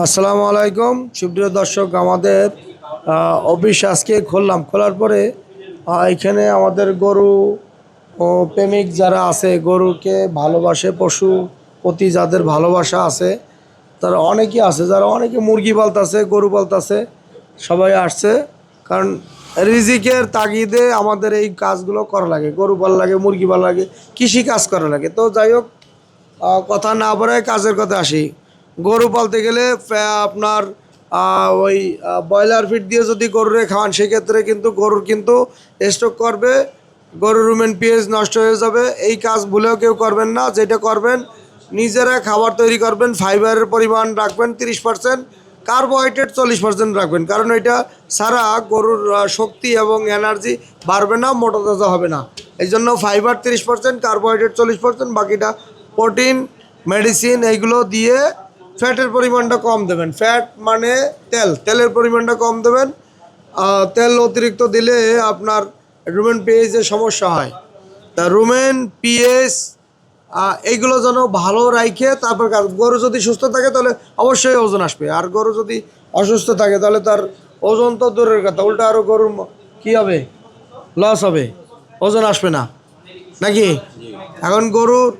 আসসালামু আলাইকুম সুপ্রিয় দর্শক, আমাদের অফিস আজকে খোলার পরে এখানে আমাদের গরু ও প্রেমিক যারা আছে, গরুকে ভালোবাসে, পশু প্রতি যাদের ভালোবাসা আছে তারা অনেকেই আছে, যারা অনেকে মুরগি পালতাছে, গরু পালতাছে, সবাই আসছে। কারণ রিজিকের তাগিদে আমাদের এই কাজগুলো করা লাগে, গরু পালা লাগে, মুরগি পালা লাগে, কৃষি কাজ করা লাগে। তো যাই হোক, কথা না বলে কাজের কথা আসি। গরু পালতে গেলে আপনার ওই ব্রয়লার ফিড দিয়ে যদি গরুরে খাওয়ান, সেক্ষেত্রে কিন্তু গরুর কিন্তু স্ট্রোক করবে, গরুর রুমেন পিএইচ নষ্ট হয়ে যাবে। এই কাজ ভুলেও কেউ করবেন না। যেটা করবেন, নিজেরা খাবার তৈরি করবেন, ফাইবারের পরিমাণ রাখবেন 30%, কার্বোহাইড্রেট 40% রাখবেন। কারণ এটা ছাড়া গরুর শক্তি এবং এনার্জি বাড়বে না, মোটা তাজা হবে না। এই জন্য ফাইবার 30%, কার্বোহাইড্রেট 40%, বাকিটা প্রোটিন, মেডিসিন, এইগুলো দিয়ে ফ্যাটের পরিমাণটা কম দেবেন। ফ্যাট মানে তেলের পরিমাণটা কম দেবেন। তেল অতিরিক্ত দিলে আপনার রুমেন পিএইচের সমস্যা হয়। তা রুমেন পিএইচ এইগুলো যেন ভালো রাখে তারপর গরু যদি সুস্থ থাকে তাহলে অবশ্যই ওজন আসবে, আর গরু যদি অসুস্থ থাকে তাহলে তার ওজন তো দূরের কথা, উল্টা আরও গরুর কী হবে, লস হবে, ওজন আসবে না নাকি। এখন গরুর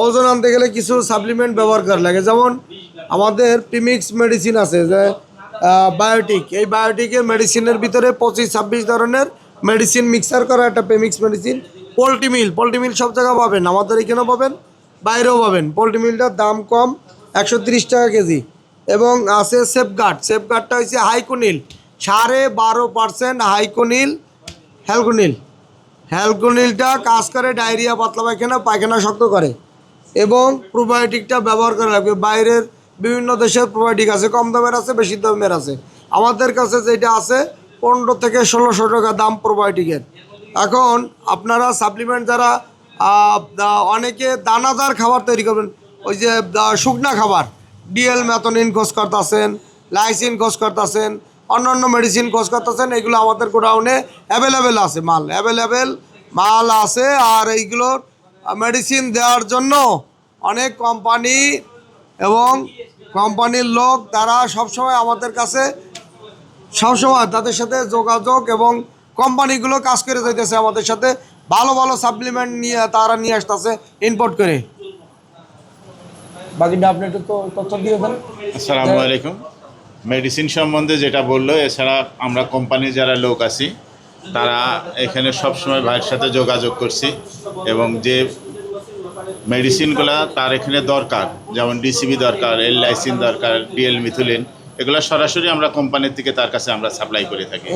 ওজন আনতে গেলে কিছু সাপ্লিমেন্ট ব্যবহার করা লাগে। যেমন আমাদের প্রিমিক্স মেডিসিন আছে, যে বায়োটিক, এই বায়োটিকের মেডিসিনের ভিতরে 25-26 ধরনের মেডিসিন মিক্সার করা একটা প্রিমিক্স মেডিসিন। পোলট্রি মিল সব জায়গায় পাবেন, আমাদের এখানেও পাবেন, বাইরেও পাবেন। পোলট্রি মিলটার দাম কম, 130 টাকা কেজি। এবং আছে সেফগার্ডটা হচ্ছে হাইকোনিল, 12.5% হাইকোনিল, হ্যালকোনিলটা কাজ করে ডায়রিয়া, পাতলা পায়খানা শক্ত করে। এবং প্রোবায়োটিকটা ব্যবহার করা লাগবে। বাইরের বিভিন্ন দেশের প্রোবায়োটিক আছে, কম দামের আছে, বেশি দামের আছে। আমাদের কাছে যেটা আছে 15 থেকে 1600 টাকা দাম প্রোবায়োটিকের। এখন আপনারা সাপ্লিমেন্ট যারা অনেকে দানাদার খাবার তৈরি করবেন, ওই যে শুকনা খাবার, ডিএল ম্যাথনিন খোঁজ করতেছেন, লাইসিন খোঁজ করতেছেন, অন্যান্য মেডিসিন খোঁজ করতেছেন, এগুলো আমাদের গোডাউনে অ্যাভেলেবেল মাল আছে। আর এইগুলোর মেডিসিন দেওয়ার জন্য অনেক কোম্পানি এবং কোম্পানির লোক, তারা সবসময় আমাদের কাছে, সবসময় তাদের সাথে যোগাযোগ, এবং কোম্পানিগুলো কাজ করে যাইতেছে আমাদের সাথে, ভালো ভালো সাপ্লিমেন্ট নিয়ে তারা নিয়ে আসতেছে ইম্পোর্ট করে। বাকিটা আপনি একটু তো তথ্য দিয়ে দেন। আসসালামু আলাইকুম। মেডিসিন সম্বন্ধে যেটা বললো, এছাড়া আমরা কোম্পানির যারা লোক আছি তারা এখানে সবসময় ভাইয়ের সাথে যোগাযোগ করছি, এবং যে মেডিসিনগুলা তার এখানে দরকার, যেমন ডিসিবি দরকার, এল লাইসিন দরকার, ডিএল মিথুলিন, এগুলো সরাসরি আমরা কোম্পানির থেকে তার কাছে আমরা সাপ্লাই করে থাকি।